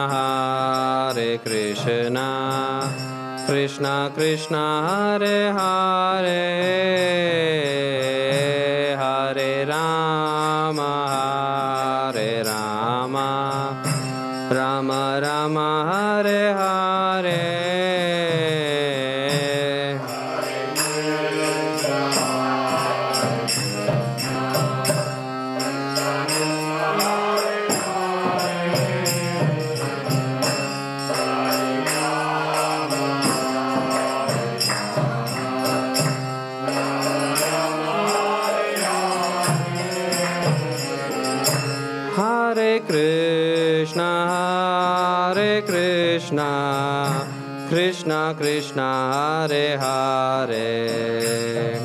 Hare Krishna, Krishna Krishna, Hare Hare, Hare Rama, Rama Rama, Hare Hare. Hare Krishna, Krishna Krishna, Hare Hare,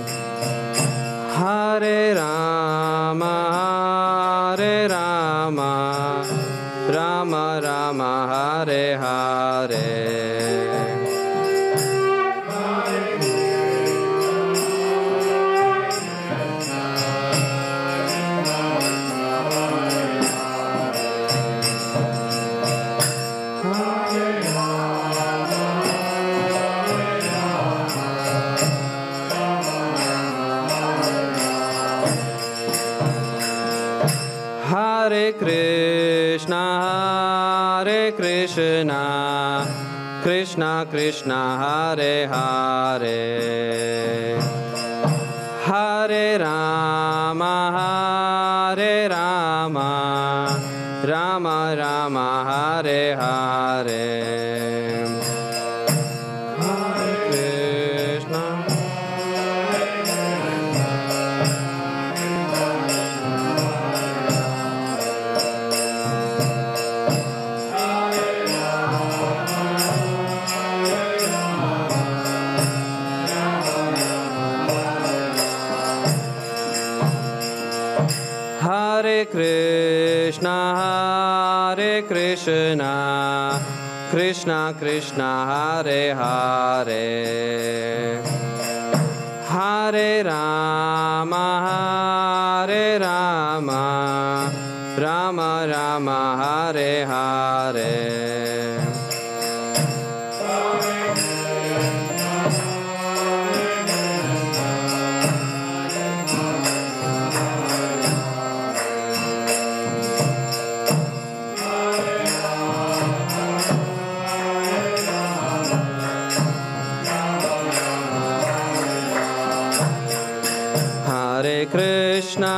Hare Rama, Rama Rama, Hare Hare. Hare Krishna, Krishna Krishna, Hare Hare, Hare Rama, Rama Rama, Hare Hare. Hare Krishna, Krishna Krishna, Hare Hare, Hare Rama, Rama Rama, Hare Hare.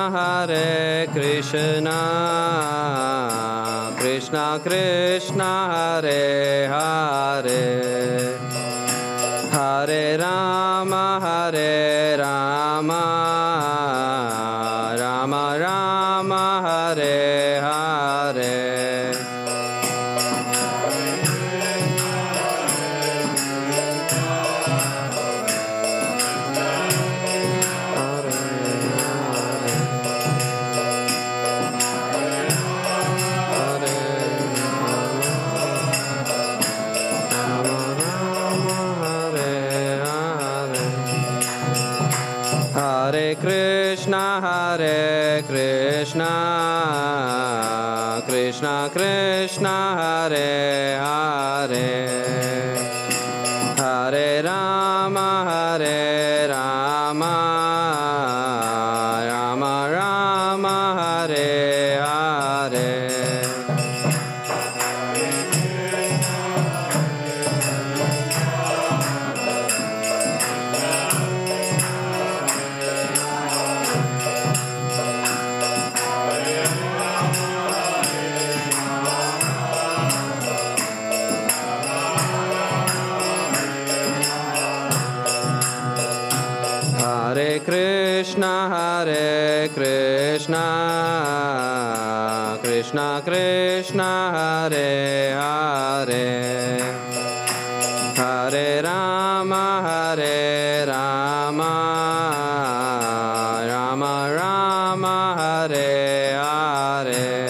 Hare Krishna, Krishna Krishna, Hare Hare, Hare Rama, Rama Rama, Hare Hare. Hare Krishna, Krishna Krishna, Hare Hare, Hare Rama, Rama Rama, Hare Hare. Hare Krishna, Krishna Krishna, Hare Hare, Hare Rama, Rama Rama, Hare Hare.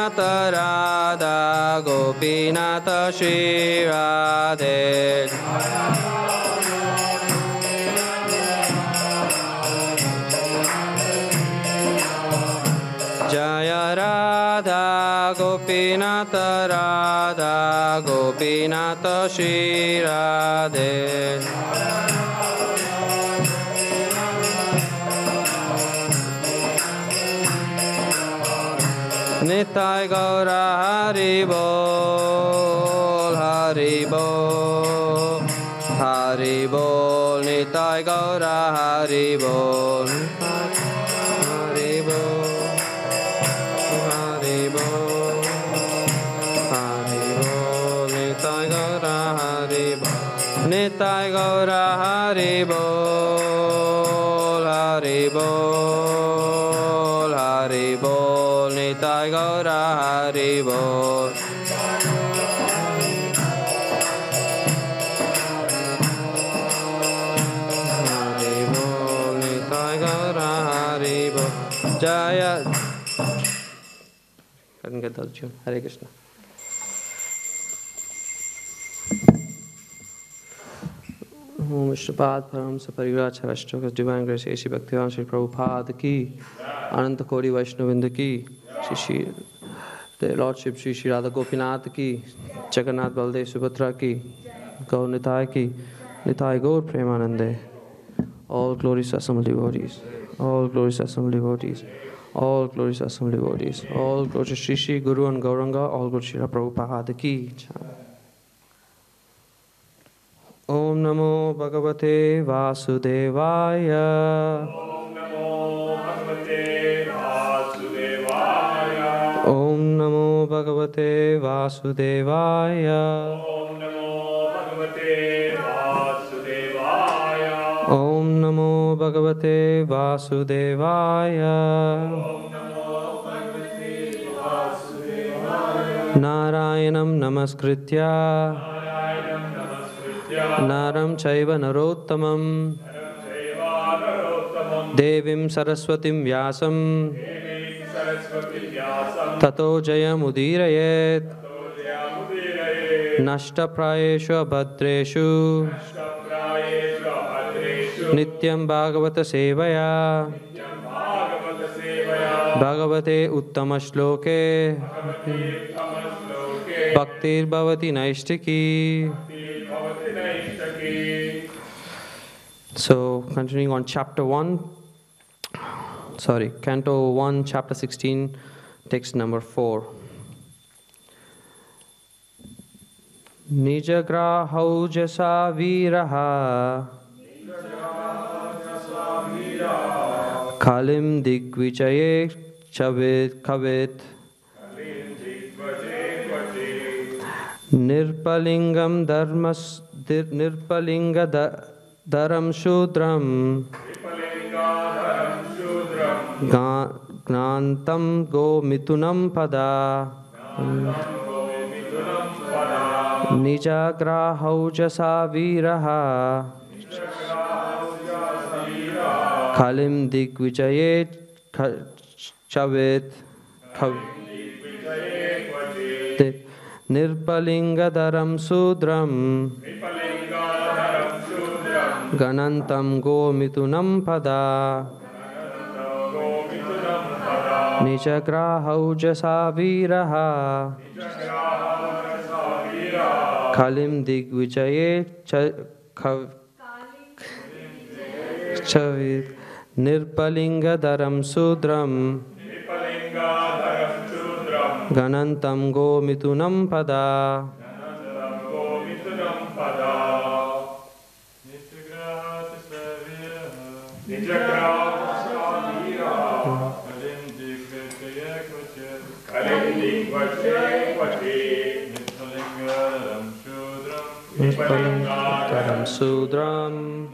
Gopinath Radha Gopinath Shri Radhe Jaya Radha Gopinath Radha Gopinath Shri Radhe Nitai Gaura Hari Bol Hari Bol Hari Bol Nitai Gaura Hari Bol Hari Bol Hari Bol Hari Bol Nitai Gaura Hari Bol Nitai Gaura Hari Bol Hari Bol Hari Bol Nitai Gaura Hari Bol Hari Bol Nitai Gaura Hari Bol Jaya I didn't get that tune. Hare Krishna. Om Vishnupada Param Saparigracha Vashtokas Divine Grace A.C. Bhaktivedanta Sri Prabhupada Ki Ananta Kori Vaishnavinda Ki Shri the Lordship Shri Shri Radha Gopinath Ki Jagannath Baldev Subhadra Ki Gaur Nitai Ki Nitai Gaur Premanande All glorious assembled devotees All glorious assembled devotees All glorious assembled devotees All glorious Shri Shri Guru and Gauranga All glorious Shri Prabhupada Ki Om Namo Bhagavate Vasudevaya Om Namo Bhagavate Vasudevaya Om Namo Bhagavate Vasudevaya Om Namo Bhagavate Vasudevaya Om Namo Bhagavate Vasudevaya Om Namo Bhagavate Vasudevaya Narayanam Namaskritya Naram Chaiva Narottamam Devim Saraswatim Vyasam Tato Jayam Udirayet Nashta Prayeshu Abhadreshu Nityam Bhagavata Sevaya Bhagavate Uttama Shloke Bhaktir Bhavati Naishtiki. So, continuing on chapter 1, Canto 1, chapter 16, text number 4. Nijagrahau jasa viraha Kalim digvijaye chavit kavit Nirpalingam dharmas Nirpalinga dharam shudram Gnantam go mitunam pada Nijagrahau jasa viraha Kalim digvijaye chavit Nirpalinga dharam shudram Ganantam go mitunam pada Nijagrahau jasa viraha Kalim digvijaye chavit Nirpalinga dharam sudram Ganantam go mitunam pada Nirpalingaram Sudram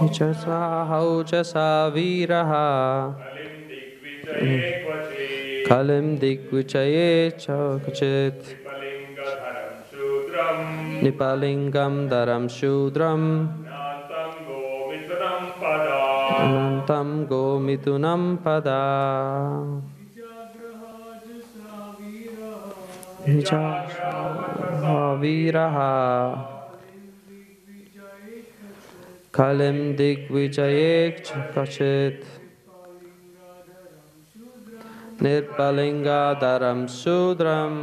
Nijagrahau jasa viraha Kalim digvijaye chakachit Nipalingam daram shudram Nantam Gomitanam Pada. Anantam Gomitunam Pada Nijagraha Viraha Kalim Digvijayek Kachit Nirpalinga Daram Sudram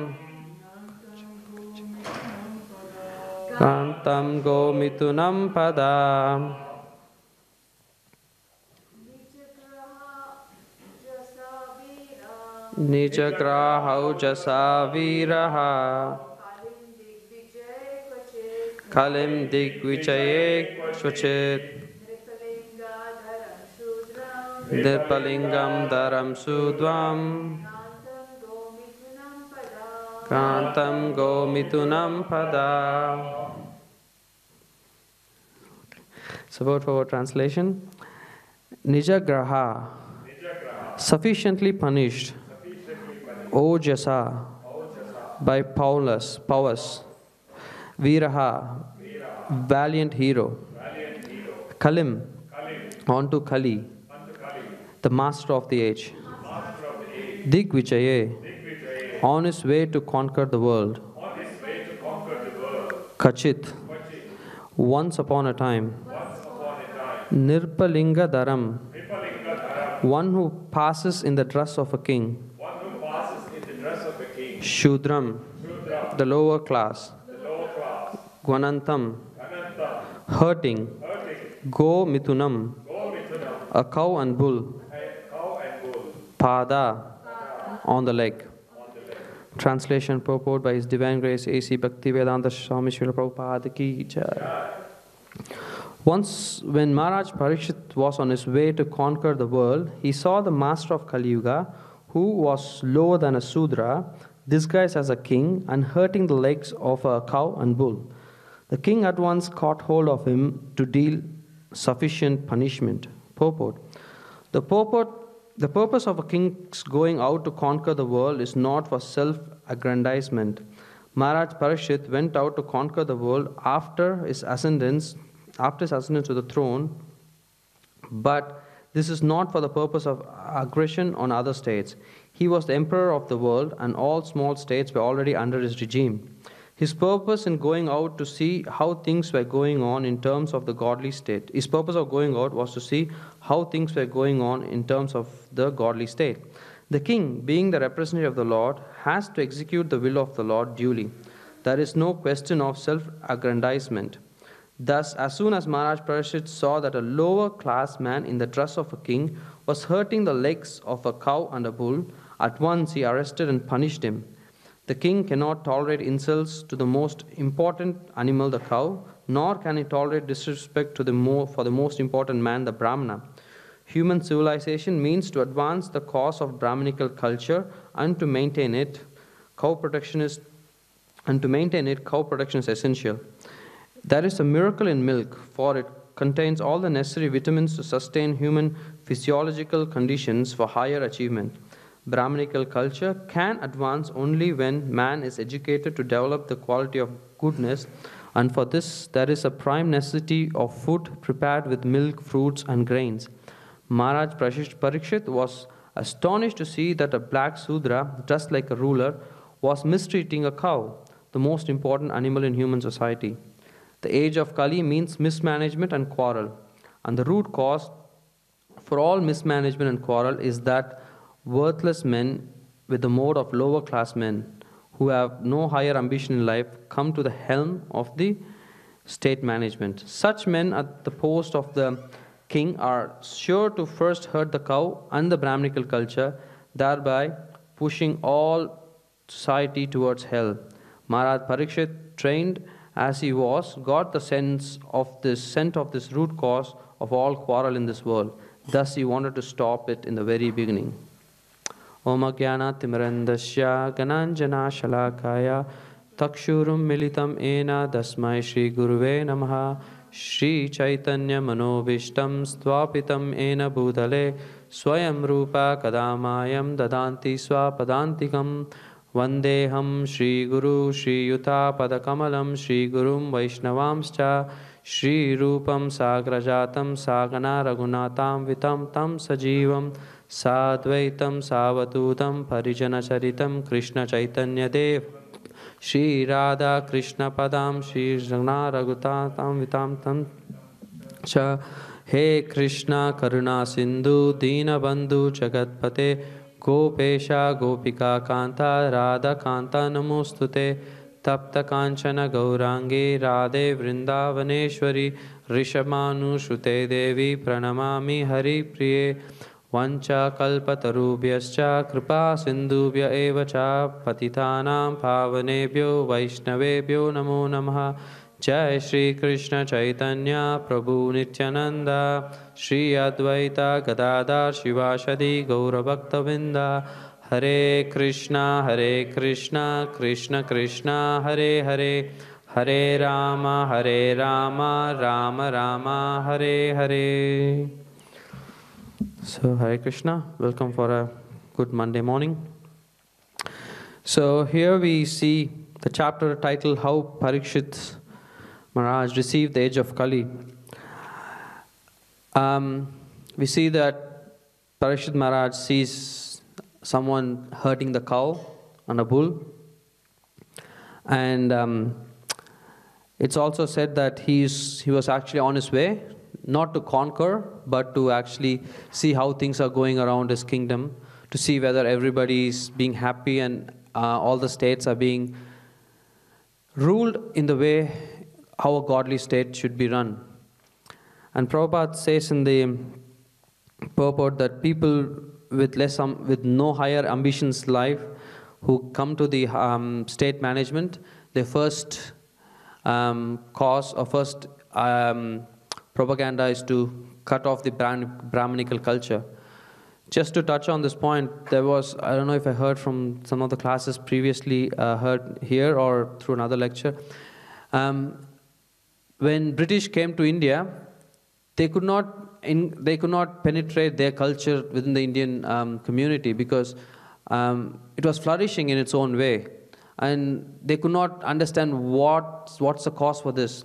Kantam Gomitunam Pada Nijagrahau Jasa Viraha Kalim Digvijayek Kachit Nirpalingam Daram Sudram Kantam Gomitunam Pada. Support for translation. Nijagraha, sufficiently punished. O Jasa, by powers. Viraha, valiant hero. Kalim, onto Kali, the master of the age. Digvijaye, on his way to conquer the world. Kachit, once upon a time. Nirpalinga Dharam, one who passes in the dress of a king. Shudram, the lower class. Gwanantam, hurting. Go Mitunam, a cow and bull. Pada, on the leg. Translation purport by His Divine Grace A.C. Bhaktivedanta Swami Srila Prabhupada Ki Jai. Once, when Maharaj Parikshit was on his way to conquer the world, he saw the master of Kali Yuga, who was lower than a Sudra, disguised as a king and hurting the legs of a cow and bull. The king at once caught hold of him to deal sufficient punishment. Purport. The purpose of a king's going out to conquer the world is not for self-aggrandizement. Maharaj Parikshit went out to conquer the world after his ascendance to the throne, but this is not for the purpose of aggression on other states. He was the emperor of the world, and all small states were already under his regime. His purpose in going out to see how things were going on in terms of the godly state. His purpose of going out was to see how things were going on in terms of the godly state. The king, being the representative of the Lord, has to execute the will of the Lord duly. There is no question of self-aggrandizement. Thus, as soon as Maharaj Parikshit saw that a lower class man in the dress of a king was hurting the legs of a cow and a bull, at once he arrested and punished him. The king cannot tolerate insults to the most important animal, the cow, nor can he tolerate disrespect for the most important man, the Brahmana. Human civilization means to advance the cause of Brahminical culture, and to maintain it, cow protection is essential. There is a miracle in milk, for it contains all the necessary vitamins to sustain human physiological conditions for higher achievement. Brahminical culture can advance only when man is educated to develop the quality of goodness, and for this there is a prime necessity of food prepared with milk, fruits and grains. Maharaj Parikshit was astonished to see that a black Sudra, dressed like a ruler, was mistreating a cow, the most important animal in human society. The age of Kali means mismanagement and quarrel, and the root cause for all mismanagement and quarrel is that worthless men with the mode of lower class men who have no higher ambition in life come to the helm of the state management. Such men at the post of the king are sure to first hurt the cow and the Brahminical culture, thereby pushing all society towards hell. Maharaj Parikshit, trained as he was, got the scent of this root cause of all quarrel in this world. Thus he wanted to stop it in the very beginning. Om Agyana Timirandasya Gananjana Shalakaya Takshurum Militam Ena Dasmai Shri Guruve Namaha Shri Chaitanya Manobishtam Stvapitam Ena Bhutale Swayam Rupa Kadamayam Dadanti Swapadantikam Vandeham Shri Guru Shri Yuta Padakamalam Shri Gurum Vaishnavamscha Shri Rupam Sagrajatam Sagana Raghunatam Vitam Tam Sajivam Sadvaitam Savadutam Parijana Charitam Krishna Chaitanya Dev Shri Radha Krishna Padam Shri Jana Raghunatam Vitam Tam Cha He Krishna Karuna Sindhu Dina Bandhu Jagatpate Gopesha Gopika Kanta Radha Kanta Namostute Tapta Kanchana Gaurangi Radhe Vrindavaneshwari Rishamanu Shute Devi Pranamami Hari Priye Vancha Kalpatarubhyascha Kripa Sindhubhya Eva Cha Patitanam Pavanebhyo Vaishnavebhyo Namo Namaha Jai Shri Krishna Chaitanya Prabhu Nityananda Shri Advaita Gadadhar Shivashadi Gaura Bhaktavinda Hare Krishna Krishna Krishna Hare Hare Hare Rama Rama Rama Hare Hare. So Hare Krishna, welcome for a good Monday morning. So here we see the chapter titled How Parikshit Maharaj received the age of Kali. We see that Parikshit Maharaj sees someone hurting the cow and a bull. And it's also said that he was actually on his way, not to conquer, but to actually see how things are going around his kingdom, to see whether everybody is being happy and all the states are being ruled in the way how a godly state should be run. And Prabhupada says in the purport that people with no higher ambitions in life who come to the state management, their first cause or first propaganda is to cut off the Brahminical culture. Just to touch on this point, there was, I don't know if I heard from some of the classes previously heard here or through another lecture, when British came to India, they could not penetrate their culture within the Indian community because it was flourishing in its own way, and they could not understand what's the cause for this.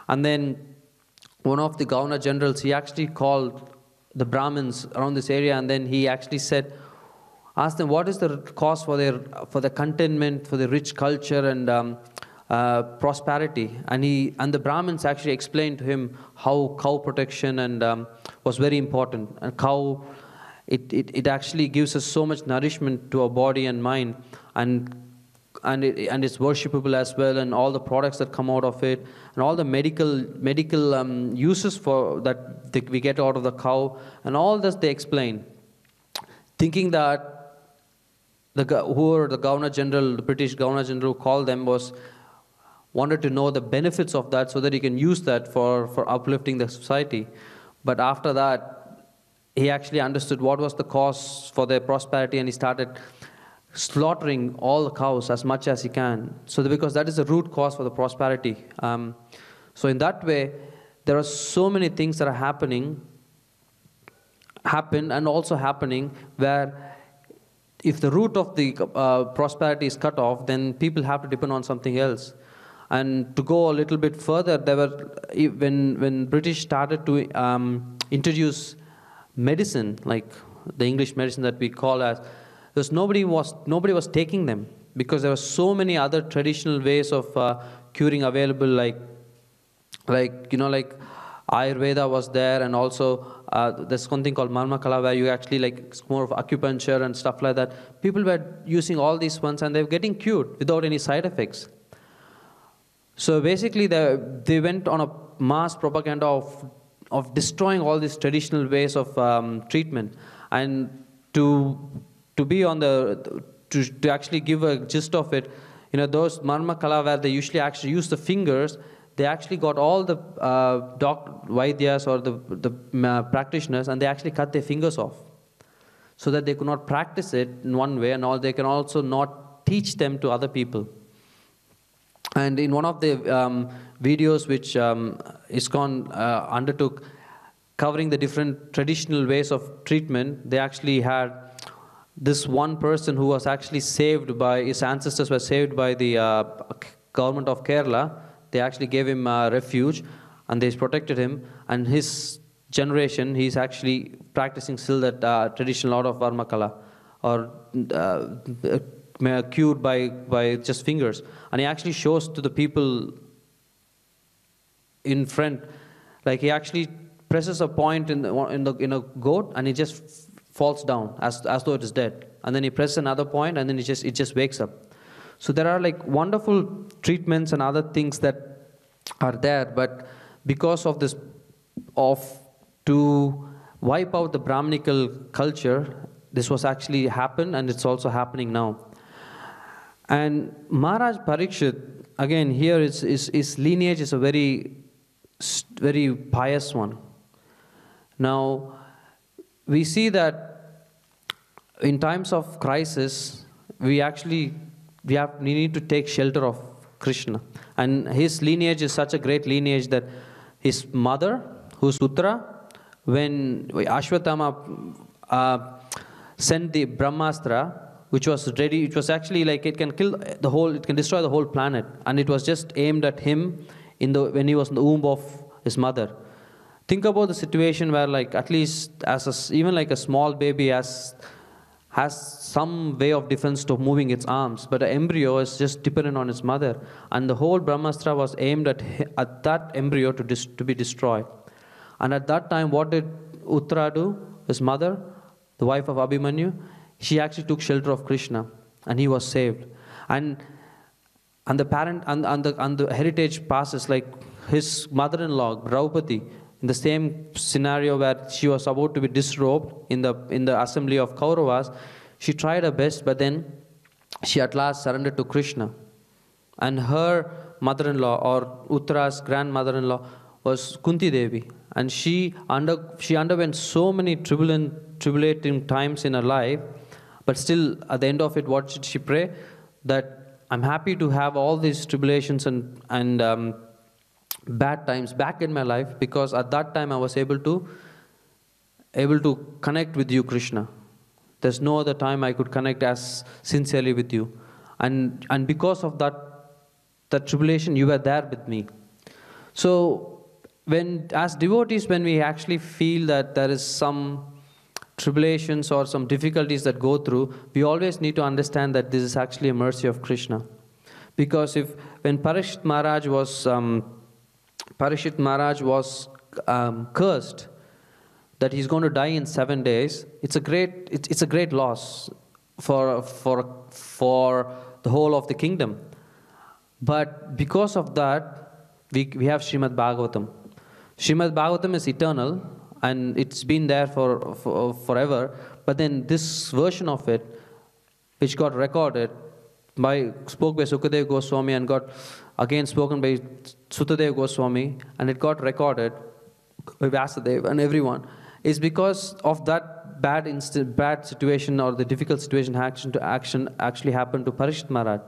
And then one of the Governor Generals, he actually called the Brahmins around this area, and then he actually asked them what is the cause for the contentment, for the rich culture and prosperity. And the Brahmins actually explained to him how cow protection and was very important. And cow, it actually gives us so much nourishment to our body and mind, and it's worshipable as well, and all the products that come out of it, and all the medical uses for that we get out of the cow, and all this they explain, thinking that the Governor General, the British Governor General, who called them, wanted to know the benefits of that so that he can use that for uplifting the society. But after that, he actually understood what was the cause for their prosperity, and he started slaughtering all the cows as much as he can. So because that is the root cause for the prosperity. So in that way, there are so many things that are happened and also happening, where if the root of the prosperity is cut off, then people have to depend on something else. And to go a little bit further, when British started to introduce medicine, like the English medicine that we call as, because nobody was taking them, because there were so many other traditional ways of curing available, like Ayurveda was there, and also there's something called Marmakala, where you actually it's more of acupuncture and stuff like that. People were using all these ones, and they were getting cured without any side effects. So basically, they went on a mass propaganda of destroying all these traditional ways of treatment, and to be on to actually give a gist of it, those Marmakala where they usually actually use the fingers, they actually got all the Vaidyas or the practitioners, and they actually cut their fingers off so that they could not practice it in one way, and they can also not teach them to other people. And in one of the videos which ISKCON undertook, covering the different traditional ways of treatment, they actually had this one person who was actually saved by, his ancestors were saved by the government of Kerala. They actually gave him refuge and they protected him. And his generation, he's actually practicing still that traditional art of Varmakala, or cured by just fingers. And he actually shows to the people in front, like he actually presses a point in a goat, and it just falls down as though it is dead. And then he presses another point, and then it just wakes up. So there are like wonderful treatments and other things that are there, but because of this, to wipe out the Brahminical culture, this was actually happened, and it's also happening now. And Maharaj Parikshit, again, here his lineage is a very pious one. Now, we see that in times of crisis, we need to take shelter of Krishna. And his lineage is such a great lineage that his mother, who's Uttara, when Ashwatthama sent the Brahmastra, which was ready, it was actually like it can destroy the whole planet. And it was just aimed at him when he was in the womb of his mother. Think about the situation where, like, at least even like a small baby has some way of defense to moving its arms, but an embryo is just dependent on its mother, and the whole Brahmastra was aimed at that embryo to be destroyed. And at that time, what did Uttara do? His mother, the wife of Abhimanyu, she actually took shelter of Krishna, and he was saved. And the parent and the heritage passes, like his mother-in-law Draupadi, in the same scenario where she was about to be disrobed in the assembly of Kauravas, she tried her best, but then she at last surrendered to Krishna. And her mother-in-law, or Uttara's grandmother-in-law, was Kunti Devi. And she underwent so many tribulating times in her life, but still at the end of it, what did she pray? That I'm happy to have all these tribulations and bad times back in my life, because at that time I was able to connect with you, Krishna. There's no other time I could connect as sincerely with you, and because of that tribulation, you were there with me. So as devotees, when we actually feel that there is some tribulations or some difficulties that go through, we always need to understand that this is actually a mercy of Krishna. Because when Parikshit Maharaj was cursed that he's going to die in 7 days, it's a great loss for the whole of the kingdom. But because of that, we have Srimad Bhagavatam. Srimad Bhagavatam is eternal, and it's been there for forever. But then this version of it, which got recorded, spoke by Sukadeva Goswami and got again spoken by Sutadeva Goswami, and it got recorded by Vyasadeva and everyone, is because of that bad situation, or the difficult situation actually happened to Parikshit Maharaj.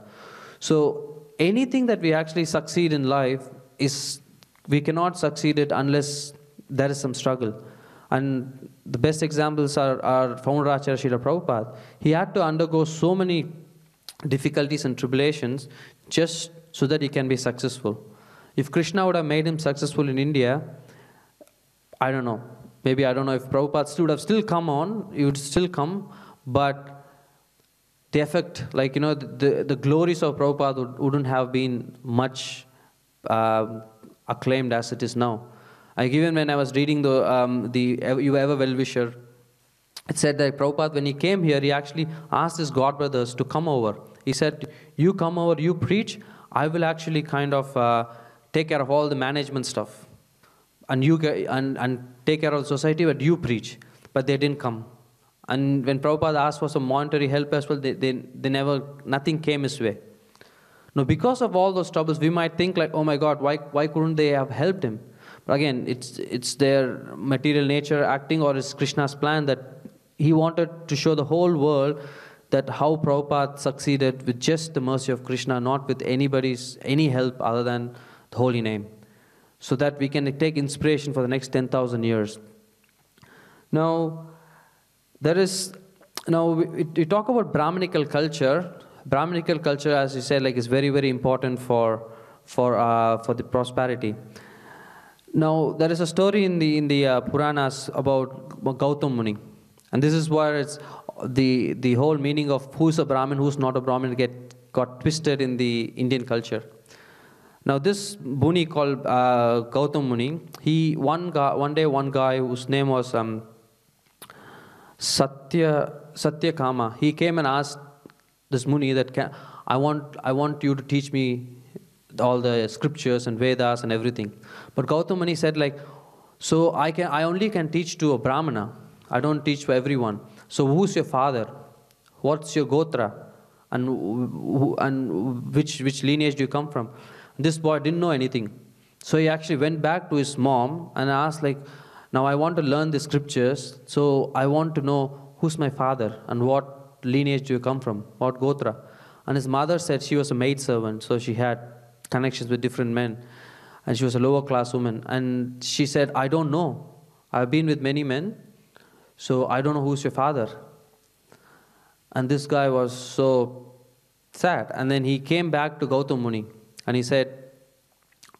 So anything that we actually succeed in life, we cannot succeed it unless there is some struggle. And the best examples are founder Acharya Srila Prabhupada. He had to undergo so many difficulties and tribulations just so that he can be successful. If Krishna would have made him successful in India, I don't know. Maybe I don't know if Prabhupada would have still come on. He would still come, but the effect, like, the glories of Prabhupada wouldn't have been much acclaimed as it is now. Even when I was reading the You Ever Well-Wisher, it said that Prabhupada, when he came here, he actually asked his godbrothers to come over. He said, you come over, you preach, I will actually kind of take care of all the management stuff. And you and take care of the society, but you preach. But they didn't come. And when Prabhupada asked for some monetary help as well, nothing came his way. Now, because of all those troubles, we might think like, oh my God, why couldn't they have helped him? But again, it's their material nature acting, or it's Krishna's plan that he wanted to show the whole world that how Prabhupada succeeded with just the mercy of Krishna, not with any help other than the holy name, so that we can take inspiration for the next 10,000 years. Now, there is Now, we talk about Brahminical culture. Brahminical culture, as you said, like is very, very important for the prosperity. Now, there is a story in the Puranas about Gautam Muni, and this is where it's the whole meaning of who's a Brahmin, who's not a Brahmin got twisted in the Indian culture. Now, this Muni called Gautam Muni, one day one guy whose name was Satyakama, he came and asked this Muni that I want you to teach me all the scriptures and Vedas and everything. But Gautam Muni said like, so I only can teach to a Brahmana. I don't teach for everyone. So who's your father? What's your Gotra? And which lineage do you come from? This boy didn't know anything. So he actually went back to his mom and asked like, now I want to learn the scriptures, so I want to know who's my father and what lineage do you come from, what Gotra. And his mother said she was a maidservant, so she had connections with different men. And she was a lower class woman. And she said, I don't know. I've been with many men, so I don't know who's your father. And this guy was so sad. And then he came back to Gautam Muni and he said,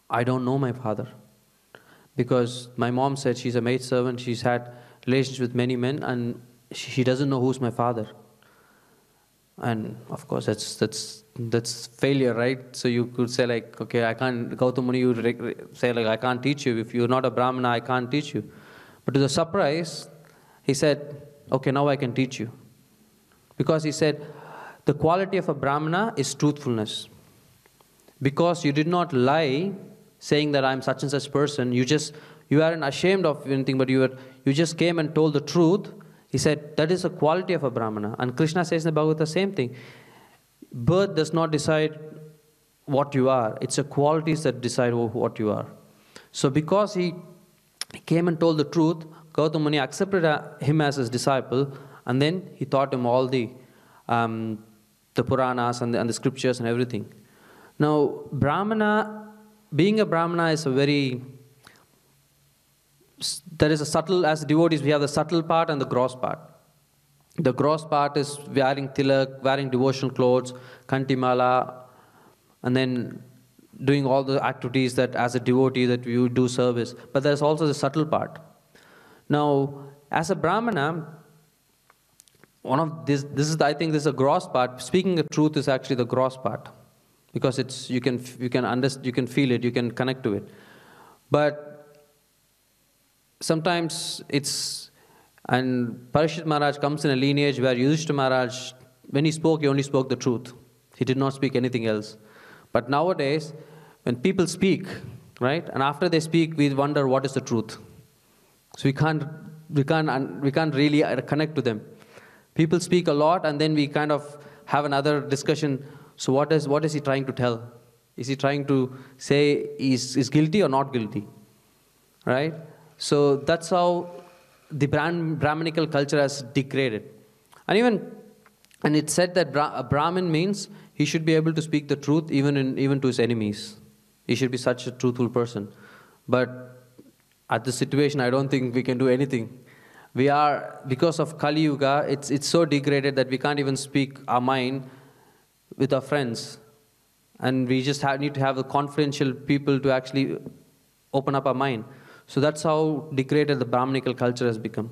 I don't know my father. Because my mom said she's a maidservant, she's had relations with many men, and she doesn't know who's my father. And of course, that's failure, right? So you could say like, okay, I can't, Gautam Muni, you say like, I can't teach you. If you're not a Brahmana, I can't teach you. But to the surprise, he said, okay, now I can teach you. Because he said, the quality of a Brahmana is truthfulness. Because you did not lie, saying that I'm such and such person, you aren't ashamed of anything, but you just came and told the truth. He said, that is a quality of a Brahmana. And Krishna says in the Bhagavad the same thing. Birth does not decide what you are. It's the qualities that decide what you are. So because he came and told the truth, Gautam Muni accepted him as his disciple, and then he taught him all the Puranas and the scriptures and everything. Now, being a Brahmana is there is a subtle, as devotees, we have the subtle part and the gross part. The gross part is wearing tilak, wearing devotional clothes, kantimala, and then doing all the activities that as a devotee that you do service. But there's also the subtle part. Now, as a Brahmana, I think this is a gross part. Speaking the truth is actually the gross part. Because you can feel it, you can connect to it. But sometimes and Parishit Maharaj comes in a lineage where Yudhishthira Maharaj, when he spoke, he only spoke the truth. He did not speak anything else. But nowadays, when people speak, right, and after they speak, we wonder what is the truth. So we can't really connect to them. People speak a lot, and then we kind of have another discussion. So what is he trying to tell? Is he trying to say is guilty or not guilty? Right? So that's how the Brahminical culture has degraded. And it's said that a Brahmin means he should be able to speak the truth even to his enemies. He should be such a truthful person. But at this situation, I don't think we can do anything. Because of Kali Yuga, it's so degraded that we can't even speak our mind with our friends. And we just need to have the confidential people to actually open up our mind. So that's how degraded the Brahminical culture has become.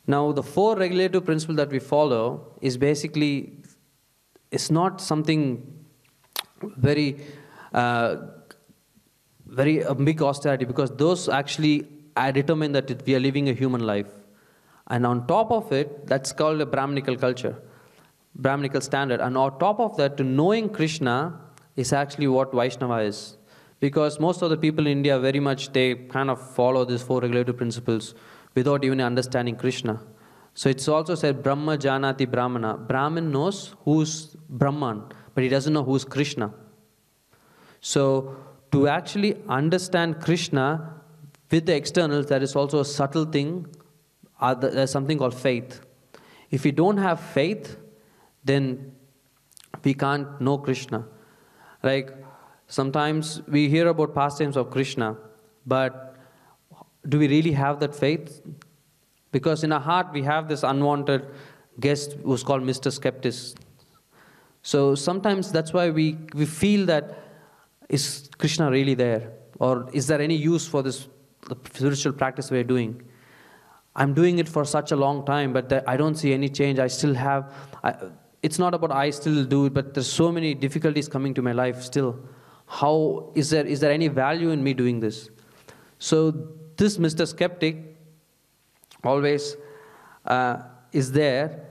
Now, the 4 regulative principles that we follow is basically, it's not something very a big austerity, because those actually determine that we are living a human life. And on top of it, that's called a Brahminical culture, Brahminical standard. And on top of that, to knowing Krishna is actually what Vaishnava is. Because most of the people in India very much, they kind of follow these 4 regulative principles without even understanding Krishna. So it's also said, Brahma Janati Brahmana. Brahmin knows who's Brahman, but he doesn't know who's Krishna. So to actually understand Krishna with the externals, there is also a subtle thing. There's something called faith. If we don't have faith, then we can't know Krishna. Like, sometimes we hear about pastimes of Krishna, but do we really have that faith? Because in our heart we have this unwanted guest who's called Mr. Skeptic. So sometimes that's why we feel that, is Krishna really there? Or is there any use for this the spiritual practice we're doing? I'm doing it for such a long time, but I don't see any change. I still have, it's not about I still do it, but there's so many difficulties coming to my life still. How, is there any value in me doing this? So this Mr. Skeptic always is there,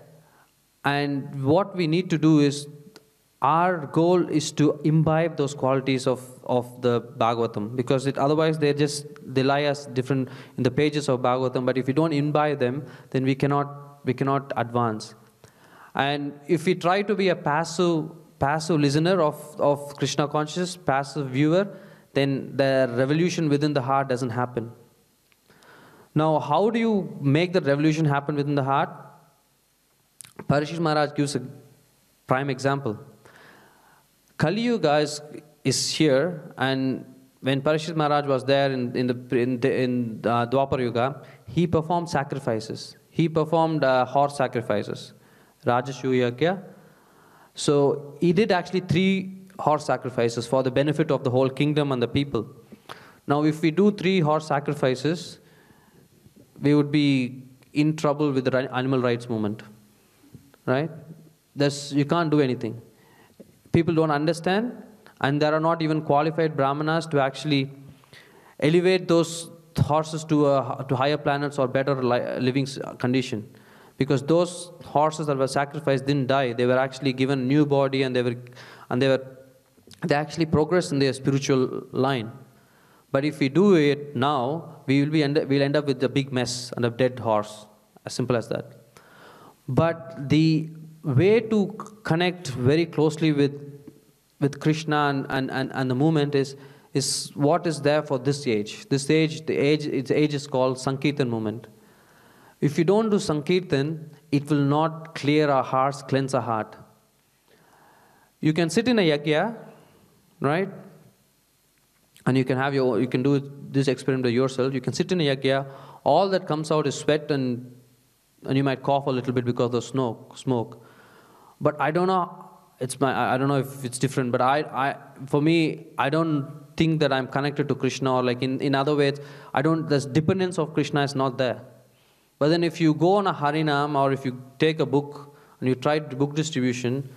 and what we need to do is, our goal is to imbibe those qualities of the Bhagavatam, because otherwise they lie as different in the pages of Bhagavatam, but if we don't imbibe them, then we cannot advance. And if we try to be a passive listener of Krishna consciousness, passive viewer, then the revolution within the heart doesn't happen. Now, how do you make the revolution happen within the heart? Parishit Maharaj gives a prime example. Kali Yuga is here, and when Parishit Maharaj was there in Dwapar Yuga, he performed sacrifices. He performed horse sacrifices, Rajashu Yagya. So he did actually 3 horse sacrifices for the benefit of the whole kingdom and the people. Now, if we do 3 horse sacrifices, we would be in trouble with the animal rights movement, right? You can't do anything. People don't understand, and there are not even qualified brahmanas to actually elevate those horses to higher planets or better living condition, because those horses that were sacrificed didn't die. They were actually given a new body, and they actually progressed in their spiritual line. But if we do it now, we'll end up with a big mess and a dead horse, as simple as that. But the way to connect very closely with Krishna and the movement is what is there for this age. This age, the age is called Sankirtan movement. If you don't do Sankirtan, it will not clear our hearts, cleanse our heart. You can sit in a yagya, right? And you can do this experiment by yourself. You can sit in a yagya. All that comes out is sweat, and you might cough a little bit because of smoke. But I don't know. I don't know if it's different. But for me, I don't think that I'm connected to Krishna, or like in other ways, this dependence of Krishna is not there. But then if you go on a Harinam, or if you take a book and you try book distribution,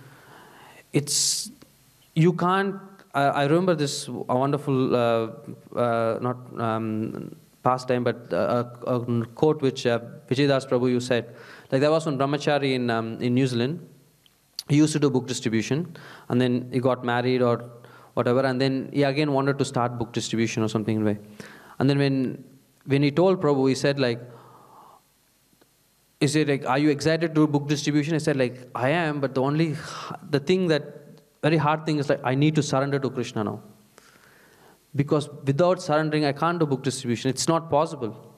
you can't. I remember this wonderful, pastime, but a quote which Vijaydas Prabhu you said. Like, there was one brahmachari in New Zealand. He used to do book distribution, and then he got married or whatever, and then he again wanted to start book distribution or something way. And then when he told Prabhu, he said like, he said like, are you excited to do book distribution? I said like, I am, but the thing that very hard thing is like, I need to surrender to Krishna now. Because without surrendering, I can't do book distribution. It's not possible.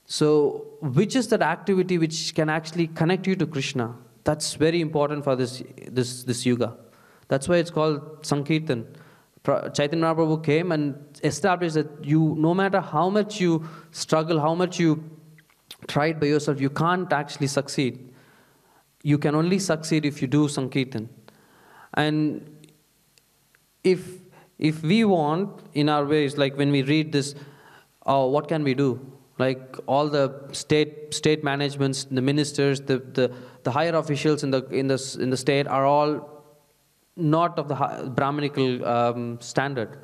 So, which is that activity which can actually connect you to Krishna? That's very important for this yuga. That's why it's called Sankirtan. Chaitanya Mahaprabhu came and established that no matter how much you struggle, how much you try it by yourself, you can't actually succeed. You can only succeed if you do Sankirtan. And if we want, in our ways, like when we read this, what can we do? Like all the state managements, the ministers, the higher officials in the state are all not of the Brahminical standard,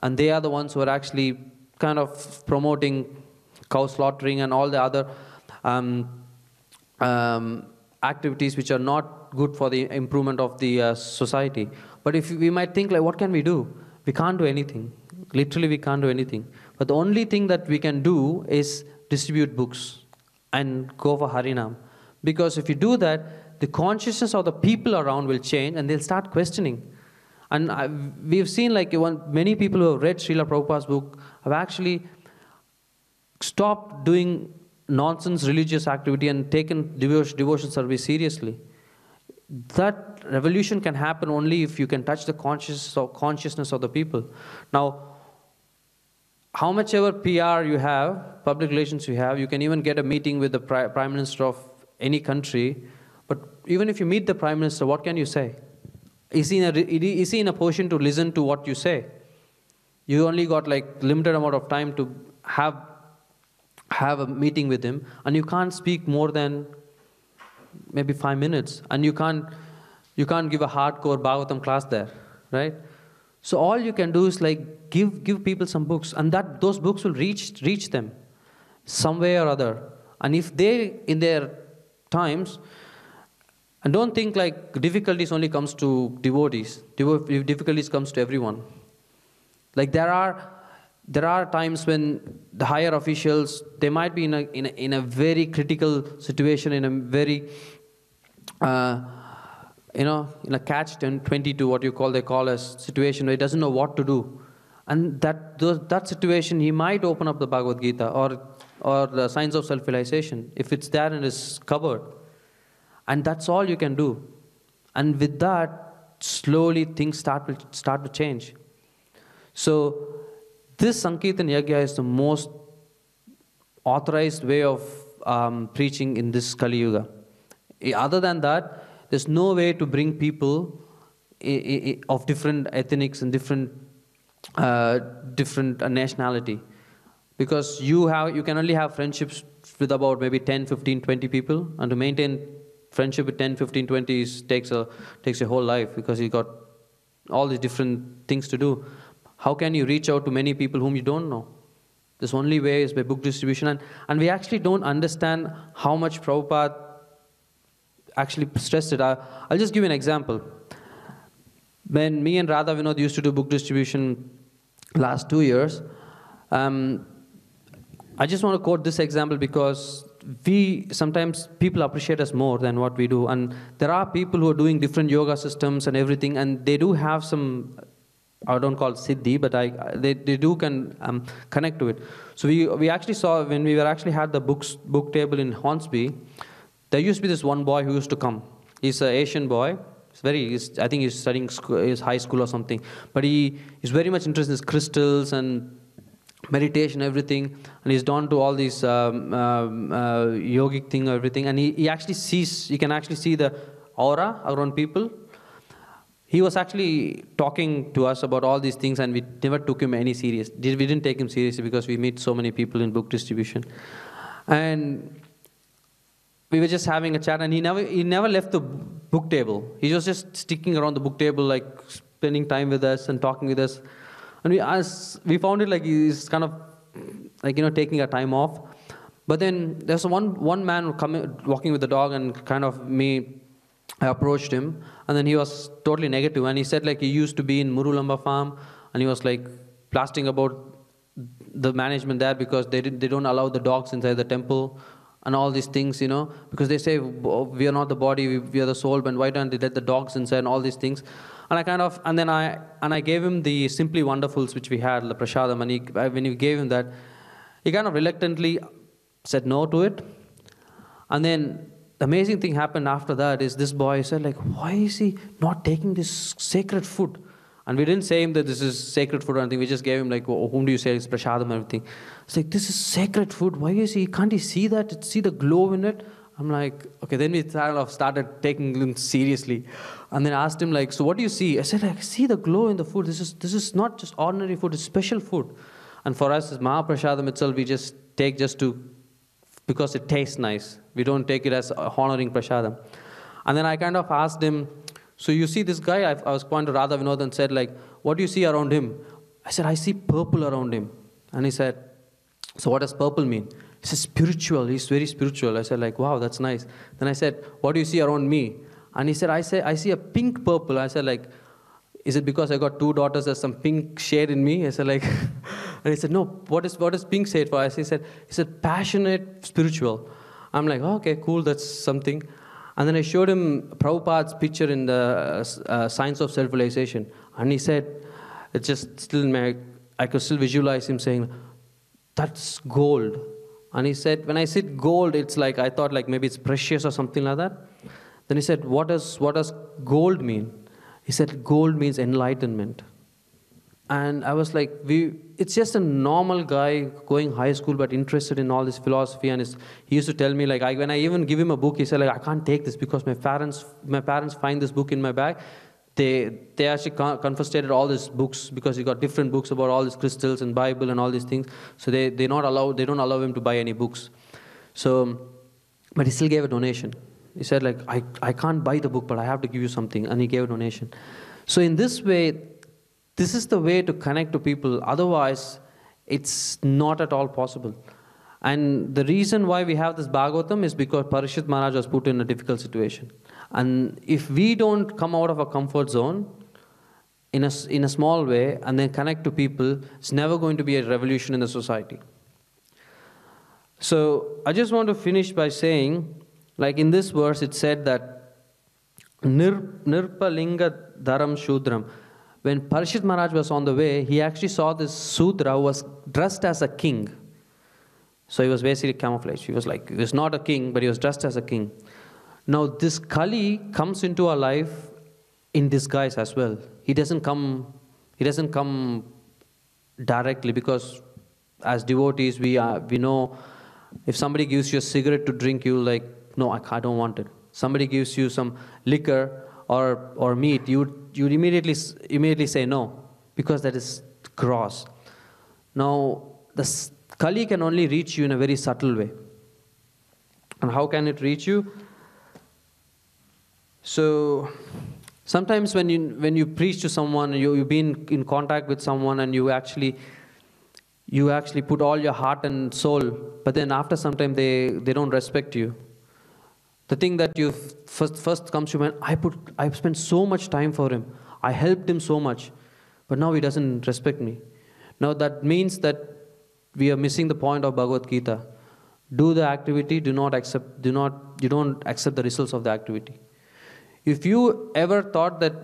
and they are the ones who are actually kind of promoting cow slaughtering and all the other activities which are not good for the improvement of the society. But if we might think like, what can we do? We can't do anything. Literally, we can't do anything. But the only thing that we can do is distribute books and go for Harinam. Because if you do that, the consciousness of the people around will change, and they'll start questioning. And we've seen like many people who have read Srila Prabhupada's book have actually stopped doing nonsense religious activity and taken devotion service seriously. That revolution can happen only if you can touch the consciousness of the people. Now, how much ever PR you have, public relations you have, you can even get a meeting with the Prime Minister of any country, but even if you meet the Prime Minister, what can you say? Is he in a position to listen to what you say? You only got like limited amount of time to have a meeting with him, and you can't speak more than maybe 5 minutes, and you can't give a hardcore Bhagavatam class there, right? So all you can do is like give people some books, and those books will reach them some way or other. And if they in their times, and don't think like difficulties only comes to devotees. Difficulties comes to everyone. Like there are times when the higher officials, they might be in a very critical situation, in a very in a catch-22, what they call as situation where he doesn't know what to do. And that situation, he might open up the Bhagavad Gita or the Science of Self-Realization, if it's there in his cupboard. And that's all you can do. And with that, slowly things start to change. So this Sankirtan Yajna is the most authorized way of preaching in this Kali Yuga. Other than that, there's no way to bring people of different ethnics and different nationality. Because you can only have friendships with about maybe 10, 15, 20 people, and to maintain friendship with 10, 15, 20 takes a whole life, because you got all these different things to do. How can you reach out to many people whom you don't know? This only way is by book distribution. And we actually don't understand how much Prabhupada actually stressed it. I'll just give you an example. When me and Radha Vinod used to do book distribution last 2 years, I just want to quote this example because sometimes people appreciate us more than what we do. And there are people who are doing different yoga systems and everything, and they do have some, I don't call it siddhi, but they do can connect to it. So we actually saw, when we had the book table in Hornsby, there used to be this one boy who used to come. He's an Asian boy. I think he's studying his high school or something. But he is very much interested in his crystals and meditation, everything. And he's drawn to all these yogic thing, everything. And he can actually see the aura around people. He was actually talking to us about all these things, and we never took him any serious. We didn't take him seriously because we meet so many people in book distribution. And we were just having a chat, and he never left the book table. He was just sticking around the book table, like spending time with us and talking with us. And we found it like he's kind of like, taking a time off. But then there's one man walking with the dog, and kind of I approached him, and then he was totally negative. And he said like he used to be in Murulamba farm, and he was like blasting about the management there because they don't allow the dogs inside the temple. And all these things, because they say, we are not the body, we are the soul, and why don't they let the dogs inside, and all these things. And I gave him the Simply Wonderfuls, which we had, the Prashadam, and when he gave him that, he kind of reluctantly said no to it. And then the amazing thing happened after that is this boy said like, why is he not taking this sacred food? And we didn't say him that this is sacred food or anything. We just gave him like, whom do you say? It's Prashadam and everything. It's like, this is sacred food. Why is can't he see that? See the glow in it? I'm like, okay. Then we started taking him seriously. And then I asked him like, so what do you see? I said, I see the glow in the food. This is not just ordinary food. It's special food. And for us, it's Mahaprashadam itself. We just take because it tastes nice. We don't take it as honoring Prashadam. And then I kind of asked him, so you see this guy? I was pointing to Radha Vinod and said like, what do you see around him? I said, I see purple around him. And he said, so what does purple mean? He said, spiritual. He's very spiritual. I said like, wow, that's nice. Then I said, what do you see around me? And he said, I see a pink purple. I said like, is it because I got 2 daughters, there's some pink shade in me? I said like, and he said, no, what is pink shade for? He said passionate, spiritual. I'm like, oh, okay, cool, that's something. And then I showed him Prabhupada's picture in the Science of Self-Realization. And he said, it's just still, I could still visualize him saying, that's gold. And he said, when I said gold, it's like, I thought like maybe it's precious or something like that. Then he said, what does gold mean? He said, gold means enlightenment. And I was like, it's just a normal guy going high school but interested in all this philosophy. And he used to tell me, like, when I even give him a book, he said, like, I can't take this because my parents find this book in my bag. They actually confiscated all these books because he got different books about all these crystals and Bible and all these things. So they don't allow him to buy any books. So, but he still gave a donation. He said, like, I can't buy the book, but I have to give you something. And he gave a donation. So in this way, this is the way to connect to people. Otherwise, it's not at all possible. And the reason why we have this Bhagavatam is because Parishit Maharaj was put in a difficult situation. And if we don't come out of our comfort zone in a small way and then connect to people, it's never going to be a revolution in the society. So I just want to finish by saying, like in this verse, it said that Nirpalinga Dharam Shudram. When Parishit Maharaj was on the way, he actually saw this Sudra who was dressed as a king. So he was basically camouflaged. He was not a king, but he was dressed as a king. Now this Kali comes into our life in disguise as well. He doesn't come directly, because as devotees we know if somebody gives you a cigarette to drink, you'll like, no, I don't want it. Somebody gives you some liquor or meat, you immediately say no, because that is gross. Now the Kali can only reach you in a very subtle way. And how can it reach you? So sometimes when you preach to someone, you've been in contact with someone and you actually put all your heart and soul, but then after some time they don't respect you. The thing that you first comes to mind, I've spent so much time for him, I helped him so much, but now he doesn't respect me. Now that means that we are missing the point of Bhagavad Gita. Do the activity, you don't accept the results of the activity. If you ever thought that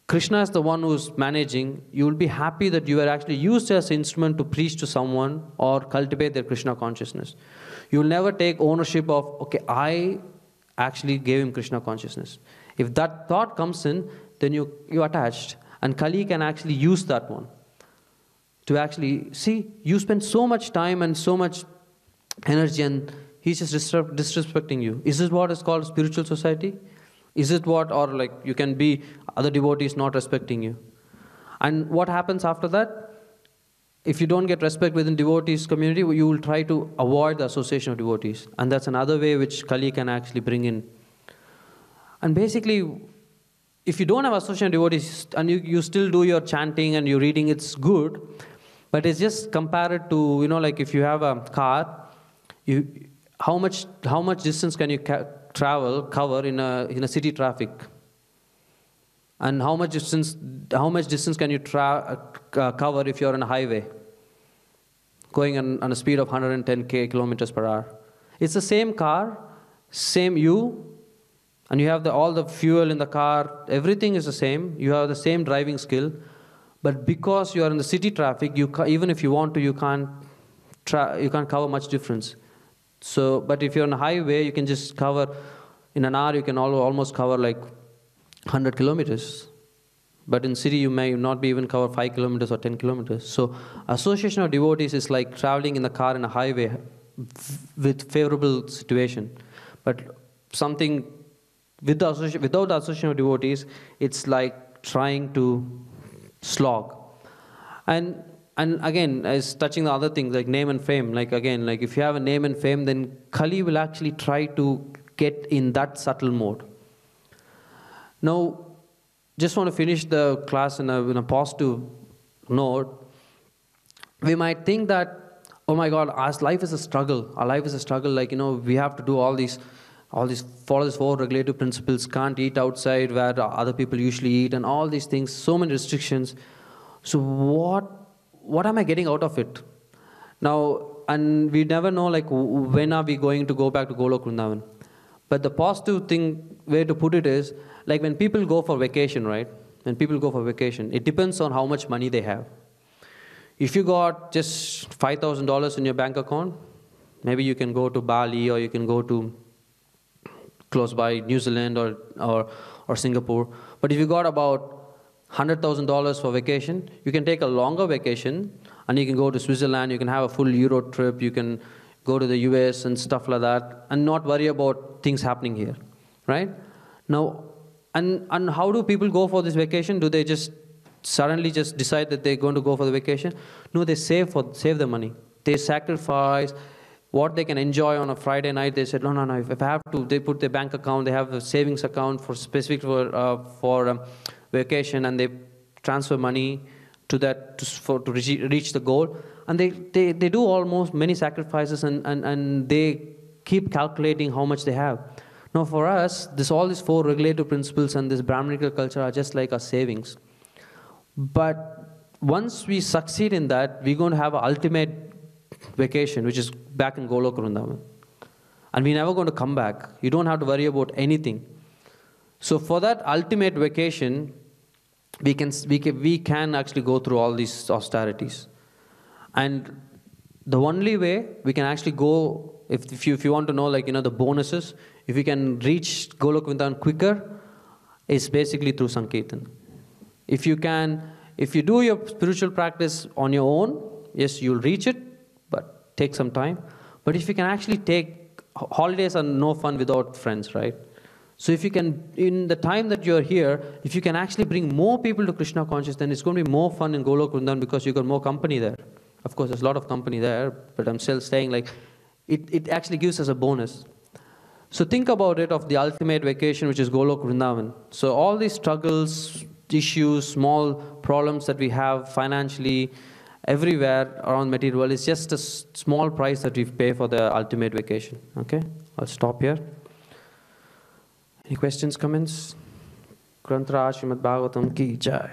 Krishna is the one who's managing, you will be happy that you are actually used as an instrument to preach to someone or cultivate their Krishna consciousness. You will never take ownership of, okay, I actually gave him Krishna consciousness. If that thought comes in, then you're attached. And Kali can actually use that one to actually, see, you spend so much time and so much energy and he's just disrespecting you. Is this what is called spiritual society? Is it what, or like you can be other devotees not respecting you? And what happens after that? If you don't get respect within devotees community, you will try to avoid the association of devotees. And that's another way which Kali can actually bring in. And basically, if you don't have association of devotees and you still do your chanting and your reading, it's good. But it's just compared to, like if you have a car, how much distance can you cover in a city traffic? And how much distance can you cover if you're on a highway going on a speed of 110 kilometers per hour? It's the same car, same you, and you have all the fuel in the car, everything is the same, you have the same driving skill, but because you are in the city traffic, even if you want to, you can't cover much difference. So, but if you're on a highway, you can just cover, in an hour you can almost cover like 100 kilometers. But in city you may not be even cover 5 kilometers or 10 kilometers. So association of devotees is like traveling in the car in a highway with favorable situation. But something without the association of devotees, it's like trying to slog. And again, as touching the other things like name and fame, like again, like if you have a name and fame, then Kali will actually try to get in that subtle mode. Now, just want to finish the class in a positive note. We might think that, oh my God, our life is a struggle. Our life is a struggle. Like, we have to do all these, follow these 4 regulative principles, can't eat outside where other people usually eat, and all these things, so many restrictions. So what am I getting out of it? Now, and we never know, like, when are we going to go back to Golok Vrindavan? But the positive way to put it is, like when people go for vacation, right? When people go for vacation, it depends on how much money they have. If you got just $5,000 in your bank account, maybe you can go to Bali or you can go to close by New Zealand or Singapore. But if you got about $100,000 for vacation, you can take a longer vacation and you can go to Switzerland, you can have a full Euro trip, you can go to the US and stuff like that and not worry about things happening here, right? Now, and how do people go for this vacation? Do they just suddenly just decide that they're going to go for the vacation? No, they save the money. They sacrifice what they can enjoy on a Friday night. They said, no, if I have to, they put their bank account, they have a savings account for specific for vacation, and they transfer money to that to reach the goal. And they do almost many sacrifices, and they keep calculating how much they have. Now for us, all these 4 regulative principles and this Brahminical culture are just like our savings. But once we succeed in that, we're going to have an ultimate vacation, which is back in Golok Vrindavan. And we're never going to come back. You don't have to worry about anything. So for that ultimate vacation, we can actually go through all these austerities. And the only way we can actually go, if you want to know, like, the bonuses, if you can reach Golok Vrindavan quicker, is basically through Sankirtan. If you do your spiritual practice on your own, yes, you'll reach it, but take some time. But if you can actually holidays are no fun without friends, right? So if you can, in the time that you're here, if you can actually bring more people to Krishna consciousness, then it's going to be more fun in Golok Vrindavan because you got more company there. Of course, there's a lot of company there, but I'm still saying, like, it actually gives us a bonus. So think about it of the ultimate vacation, which is Golok Vrindavan. So all these struggles, issues, small problems that we have financially, everywhere around material world, is just a small price that we pay for the ultimate vacation. Okay, I'll stop here. Any questions, comments? Granth Raj Srimad Bhagavatam ki jai.